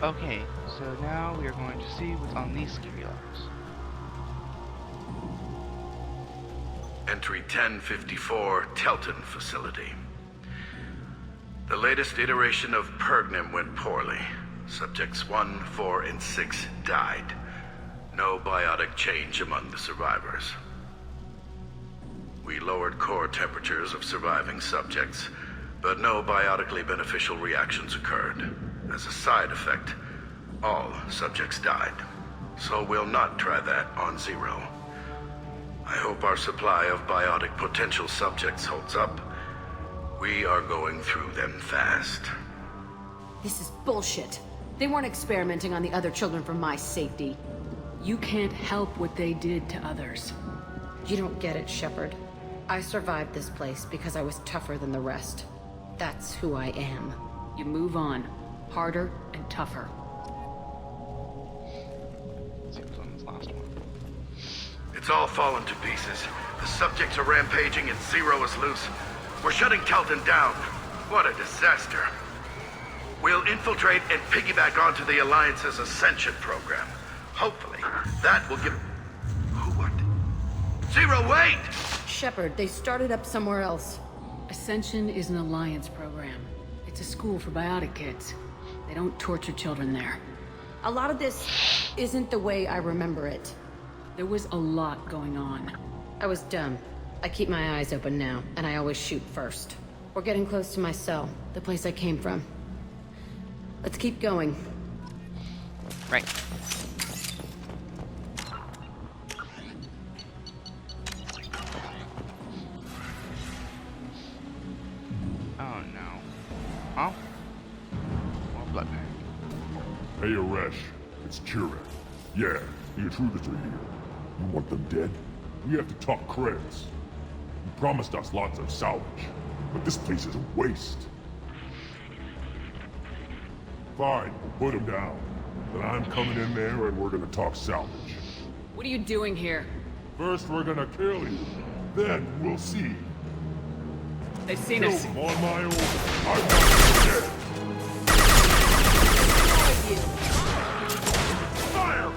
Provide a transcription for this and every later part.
Okay, so now we are going to see what's on these security logs. Entry 1054, Telton Facility. The latest iteration of Pergnim went poorly. Subjects 1, 4, and 6 died. No biotic change among the survivors. We lowered core temperatures of surviving subjects, but no biotically beneficial reactions occurred. As a side effect, all subjects died. So we'll not try that on Zero. I hope our supply of biotic potential subjects holds up. We are going through them fast. This is bullshit. They weren't experimenting on the other children for my safety. You can't help what they did to others. You don't get it, Shepard. I survived this place because I was tougher than the rest. That's who I am. You move on. Harder and tougher. Let's see what's on this last one. It's all fallen to pieces. The subjects are rampaging and Zero is loose. We're shutting Telton down. What a disaster. We'll infiltrate and piggyback onto the Alliance's Ascension program. Hopefully, that will give... Who, what? Zero, wait! Shepard, they started up somewhere else. Ascension is an Alliance program. It's a school for biotic kids. They don't torture children there. A lot of this isn't the way I remember it. There was a lot going on. I was dumb. I keep my eyes open now, and I always shoot first. We're getting close to my cell, the place I came from. Let's keep going. Right. Oh no. Huh? More blood pack. Hey, Aresh. It's Kira. Yeah, the intruders are here. You want them dead? We have to talk creds. You promised us lots of salvage, but this place is a waste. Fine, we'll put them down. Then I'm coming in there and we're gonna talk salvage. What are you doing here? First, we're gonna kill you. Then we'll see. They've seen Kill us. them on my order. I want them dead. Fire!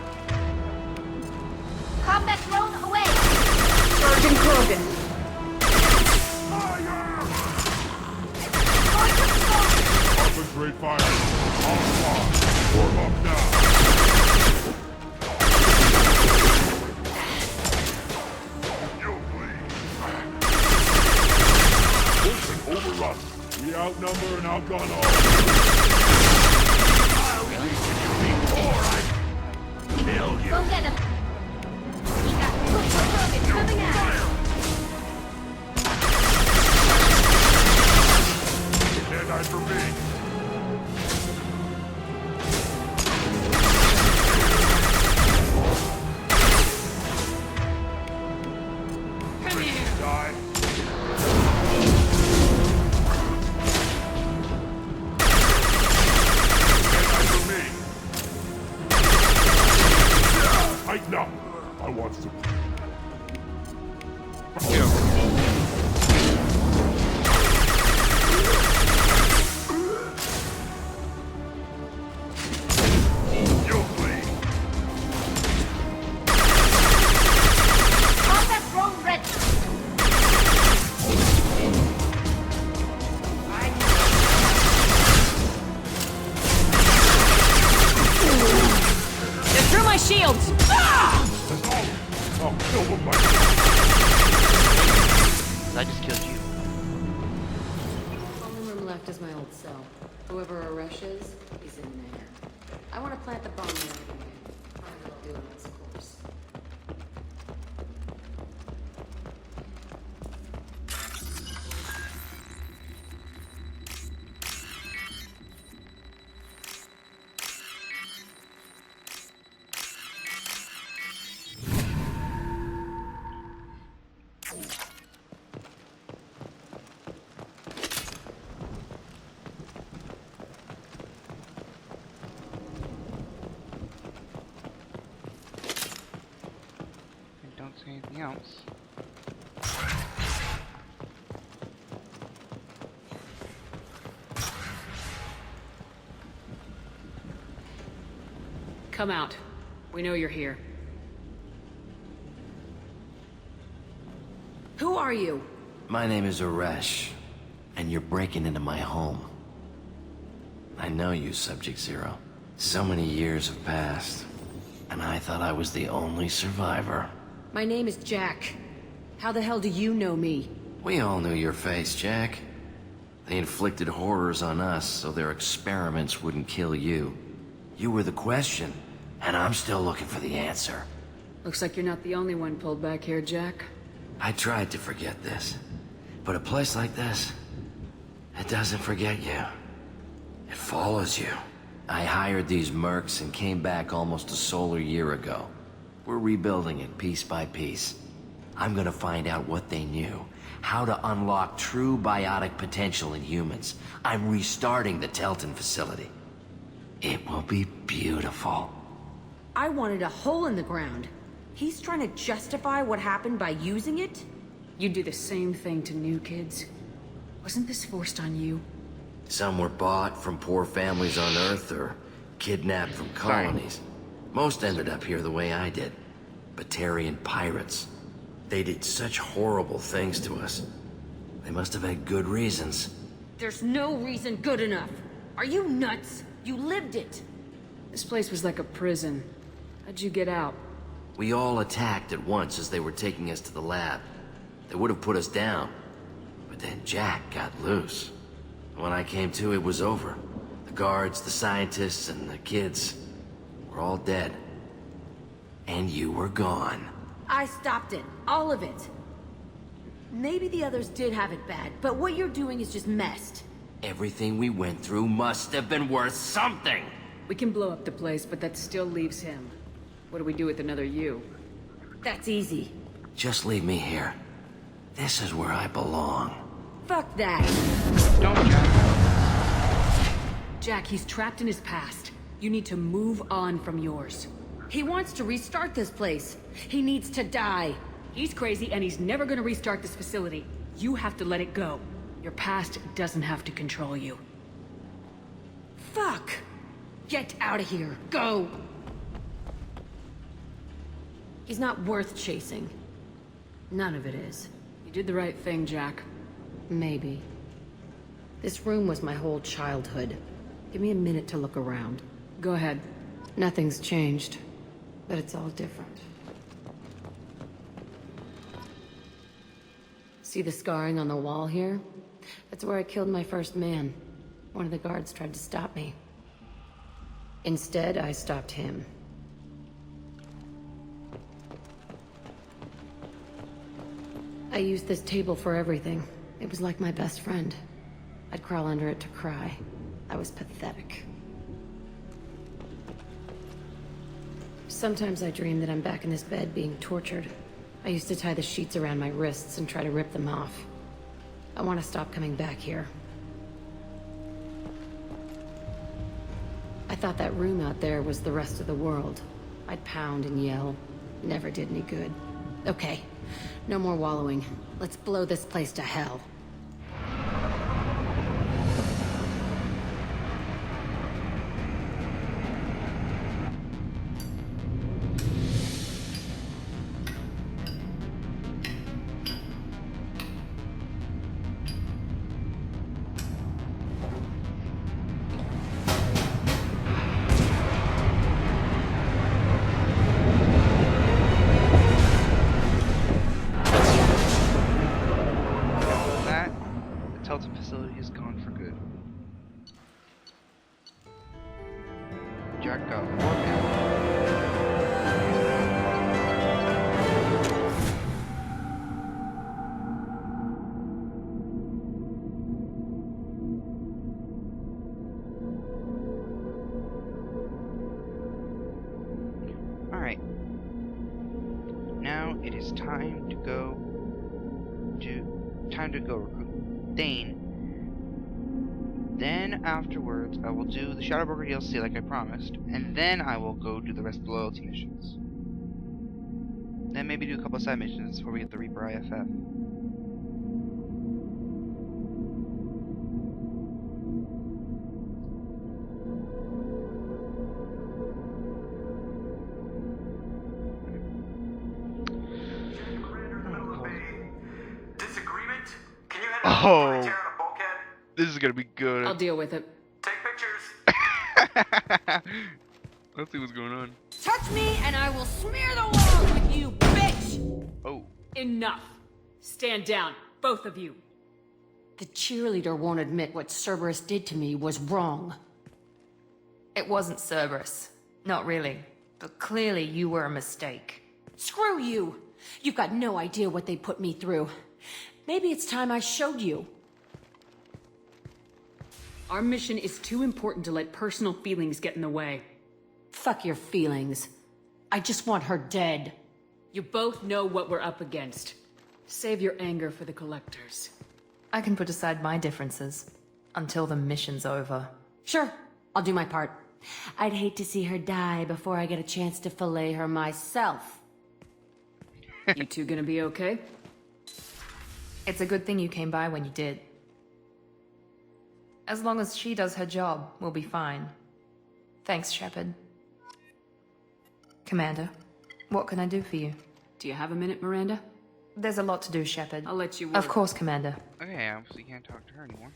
Combat drone away! Sergeant Krogan! Fire! Going to the zone! Concentrate fire. All squad. Form up now. You'll bleed. Open overrun. We outnumber and outgun all. I'll leave you before I kill you. Go get him! We got Krogan coming out! Dead eye for me. Come here. Die. Dead eye for me. Tighten up. I want some. You'll bleed. Combat drone ready! They're through my shields! Ah! As always, I'll kill them by... I just killed you. Only room left is my old cell. Whoever Aresh is, he's in there. I want to plant the bomb there anyway. I'll do it once, of course. don't see anything else. Come out. We know you're here. Who are you? My name is Aresh, and you're breaking into my home. I know you, Subject Zero. So many years have passed, and I thought I was the only survivor. My name is Jack. How the hell do you know me? We all knew your face, Jack. They inflicted horrors on us so their experiments wouldn't kill you. You were the question, and I'm still looking for the answer. Looks like you're not the only one pulled back here, Jack. I tried to forget this, but a place like this, it doesn't forget you. It follows you. I hired these mercs and came back almost a solar year ago. We're rebuilding it piece by piece. I'm gonna find out what they knew, how to unlock true biotic potential in humans. I'm restarting the Telton facility. It will be beautiful. I wanted a hole in the ground. He's trying to justify what happened by using it? You do the same thing to new kids. Wasn't this forced on you? Some were bought from poor families on Earth or kidnapped from colonies. Most ended up here the way I did. Batarian pirates. They did such horrible things to us. They must have had good reasons. There's no reason good enough. Are you nuts? You lived it. This place was like a prison. How'd you get out? We all attacked at once as they were taking us to the lab. They would have put us down. But then Jack got loose. When I came to, it was over. The guards, the scientists, and the kids were all dead. And you were gone. I stopped it. All of it. Maybe the others did have it bad, but what you're doing is just messed. Everything we went through must have been worth something! We can blow up the place, but that still leaves him. What do we do with another you? That's easy. Just leave me here. This is where I belong. Fuck that. Don't, Jack. Jack, he's trapped in his past. You need to move on from yours. He wants to restart this place. He needs to die. He's crazy and he's never gonna restart this facility. You have to let it go. Your past doesn't have to control you. Fuck. Get out of here. Go. He's not worth chasing. None of it is. You did the right thing, Jack. Maybe. This room was my whole childhood. Give me a minute to look around. Go ahead. Nothing's changed, but it's all different. See the scarring on the wall here? That's where I killed my first man. One of the guards tried to stop me. Instead, I stopped him. I used this table for everything. It was like my best friend. I'd crawl under it to cry. I was pathetic. Sometimes I dream that I'm back in this bed being tortured. I used to tie the sheets around my wrists and try to rip them off. I want to stop coming back here. I thought that room out there was the rest of the world. I'd pound and yell. Never did any good. Okay, no more wallowing. Let's blow this place to hell. That, the Telton facility is gone for good. Jack got 4 kills. Alright. Now it is time to go recruit Dane. Then afterwards I will do the Shadow Broker DLC like I promised, and then I will go do the rest of the loyalty missions. And maybe do a couple side missions before we get the Reaper IFF. Disagreement? Can you head out Oh, before I tear out a bulkhead? this is gonna be good. I'll deal with it. Take pictures. Let's see what's going on. Touch me and I will smear the walls with you, bitch! Oh, Enough. Stand down, both of you. The cheerleader won't admit what Cerberus did to me was wrong. It wasn't Cerberus. Not really. But clearly you were a mistake. Screw you! You've got no idea what they put me through. Maybe it's time I showed you. Our mission is too important to let personal feelings get in the way. Fuck your feelings. I just want her dead. You both know what we're up against. Save your anger for the collectors. I can put aside my differences. Until the mission's over. Sure, I'll do my part. I'd hate to see her die before I get a chance to fillet her myself. You two gonna be okay? It's a good thing you came by when you did. As long as she does her job, we'll be fine. Thanks, Shepard. Commander, what can I do for you? Do you have a minute, Miranda? There's a lot to do, Shepard. I'll let you work. Of course, Commander. okay, obviously can't talk to her anymore.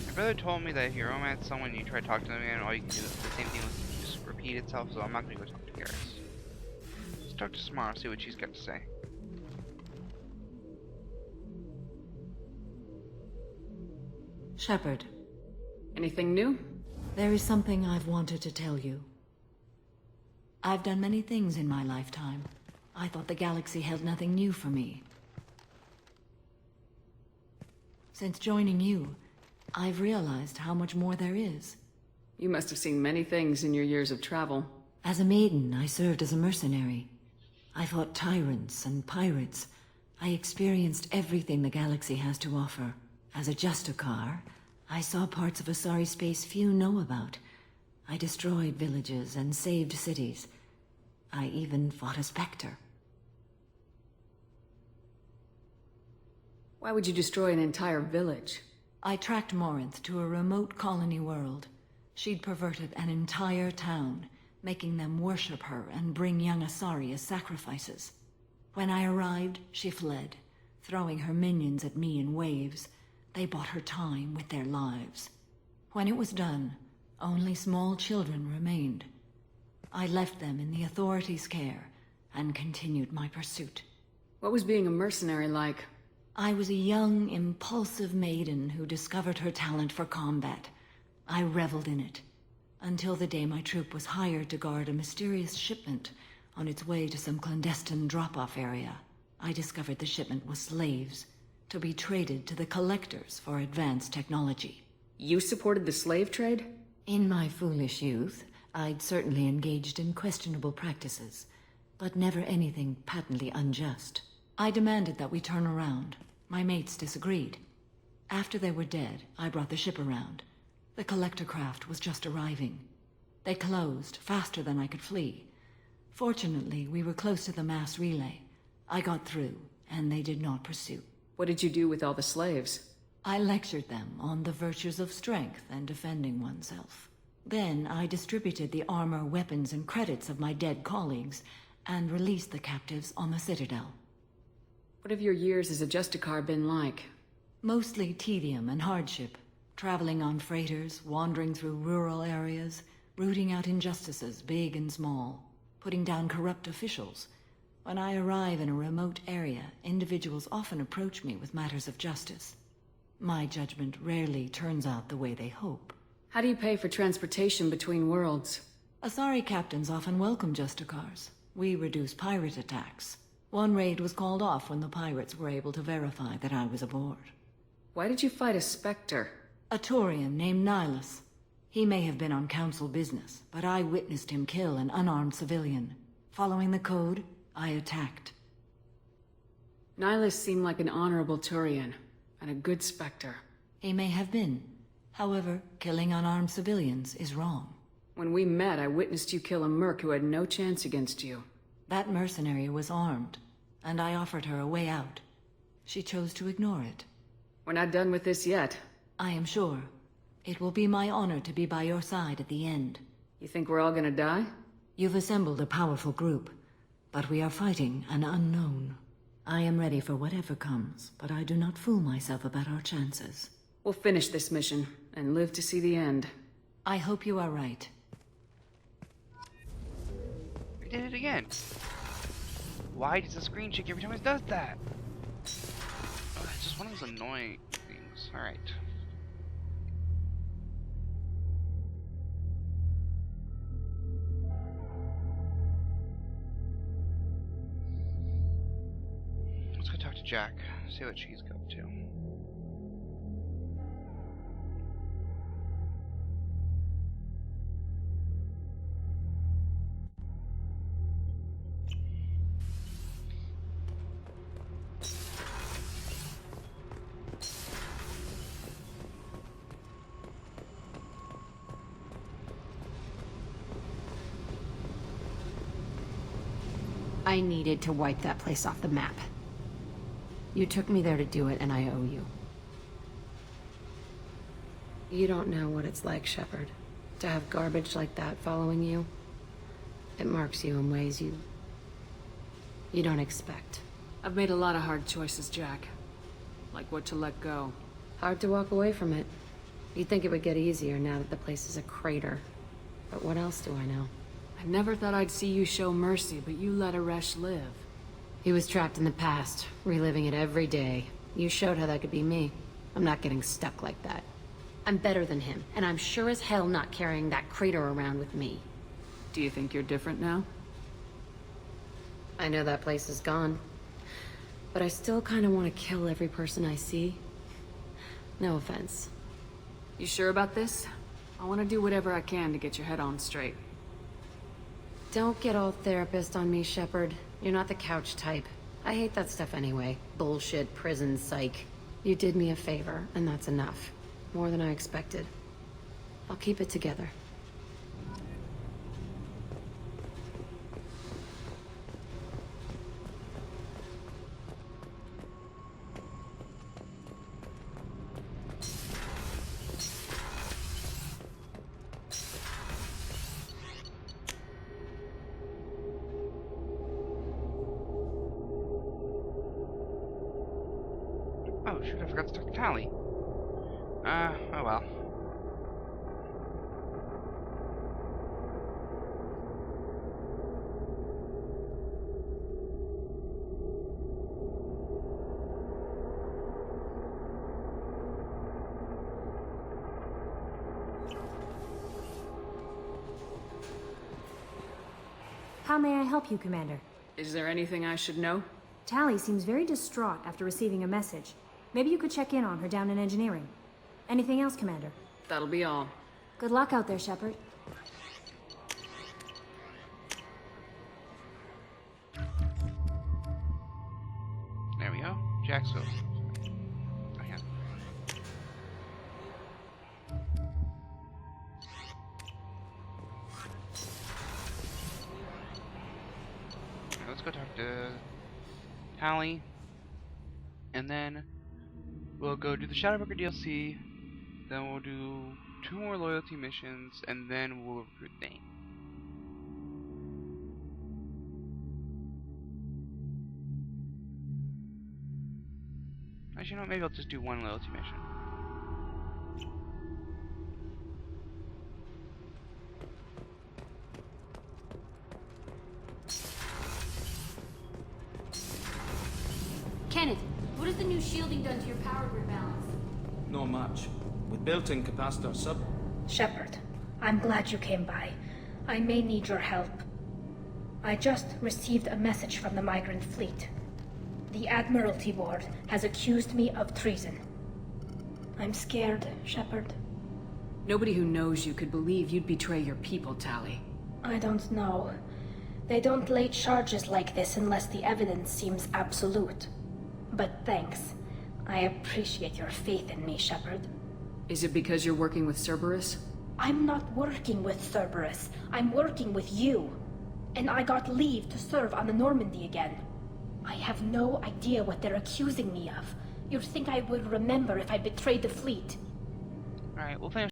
My brother told me that if you romance someone and you try to talk to them again, all you can do is the same thing will just repeat itself, so I'm not gonna go talk to Garrus. Let's talk to Samara, see what she's got to say. Shepard, Anything new? there is something I've wanted to tell you. I've done many things in my lifetime. I thought the galaxy held nothing new for me. Since joining you, I've realized how much more there is. You must have seen many things in your years of travel. As a maiden, I served as a mercenary. I fought tyrants and pirates. I experienced everything the galaxy has to offer. As a Justicar, I saw parts of a sorry space few know about. I destroyed villages and saved cities. I even fought a Spectre. Why would you destroy an entire village? I tracked Morinth to a remote colony world. She'd perverted an entire town, making them worship her and bring young Asari as sacrifices. When I arrived, she fled, throwing her minions at me in waves. They bought her time with their lives. When it was done, only small children remained. I left them in the authorities' care and continued my pursuit. What was being a mercenary like? I was a young, impulsive maiden who discovered her talent for combat. I reveled in it, until the day my troop was hired to guard a mysterious shipment on its way to some clandestine drop-off area. I discovered the shipment was slaves, to be traded to the collectors for advanced technology. You supported the slave trade? In my foolish youth, I'd certainly engaged in questionable practices, but never anything patently unjust. I demanded that we turn around. My mates disagreed. After they were dead, I brought the ship around. The collector craft was just arriving. They closed faster than I could flee. Fortunately, we were close to the mass relay. I got through, and they did not pursue. What did you do with all the slaves? I lectured them on the virtues of strength and defending oneself. Then I distributed the armor, weapons, and credits of my dead colleagues, and released the captives on the Citadel. What have your years as a Justicar been like? Mostly tedium and hardship. Traveling on freighters, wandering through rural areas, rooting out injustices, big and small, putting down corrupt officials. When I arrive in a remote area, individuals often approach me with matters of justice. My judgment rarely turns out the way they hope. How do you pay for transportation between worlds? Asari captains often welcome Justicars. We reduce pirate attacks. One raid was called off when the pirates were able to verify that I was aboard. Why did you fight a Spectre? A Taurian named Nihilus. He may have been on council business, but I witnessed him kill an unarmed civilian. Following the code, I attacked. Nihilus seemed like an honorable Turian, and a good Spectre. He may have been. However, killing unarmed civilians is wrong. When we met, I witnessed you kill a merc who had no chance against you. That mercenary was armed, and I offered her a way out. She chose to ignore it. We're not done with this yet. I am sure. It will be my honor to be by your side at the end. You think we're all gonna die? You've assembled a powerful group, but we are fighting an unknown. I am ready for whatever comes, but I do not fool myself about our chances. We'll finish this mission, and live to see the end. I hope you are right. I did it again. Why does the screen shake every time it does that? Oh, that's just one of those annoying things. Alright. Let's go talk to Jack, see what she's up to. I needed to wipe that place off the map. You took me there to do it, and I owe you. You don't know what it's like, Shepard, to have garbage like that following you. It marks you in ways you don't expect. I've made a lot of hard choices, Jack. Like what to let go. Hard to walk away from it. You'd think it would get easier now that the place is a crater. But what else do I know? I never thought I'd see you show mercy, but you let Aresh live. He was trapped in the past, reliving it every day. You showed how that could be me. I'm not getting stuck like that. I'm better than him, and I'm sure as hell not carrying that crater around with me. Do you think you're different now? I know that place is gone. But I still kind of want to kill every person I see. No offense. You sure about this? I want to do whatever I can to get your head on straight. Don't get all therapist on me, Shepard. You're not the couch type. I hate that stuff anyway. Bullshit, prison, psych. You did me a favor, and that's enough. More than I expected. I'll keep it together. Oh shoot, I forgot to talk to Tally. Oh well. How may I help you, Commander? Is there anything I should know? Tally seems very distraught after receiving a message. Maybe you could check in on her down in engineering. Anything else, Commander? That'll be all. Good luck out there, Shepard. There we go. Jacksonville. Oh yeah. Let's go talk to Tally, and then we'll go do the Shadowbroker DLC, then we'll do 2 more loyalty missions, and then we'll recruit Thane. Actually, you know what, maybe I'll just do 1 loyalty mission. Kenneth, what has the new shielding done to your power grid balance? Not much. With built-in capacitor sub... Shepard, I'm glad you came by. I may need your help. I just received a message from the migrant fleet. The Admiralty Board has accused me of treason. I'm scared, Shepard. Nobody who knows you could believe you'd betray your people, Tally. I don't know. They don't lay charges like this unless the evidence seems absolute. But thanks. I appreciate your faith in me, Shepard. Is it because you're working with Cerberus? I'm not working with Cerberus. I'm working with you. And I got leave to serve on the Normandy again. I have no idea what they're accusing me of. You'd think I would remember if I betrayed the fleet. Alright, we'll finish.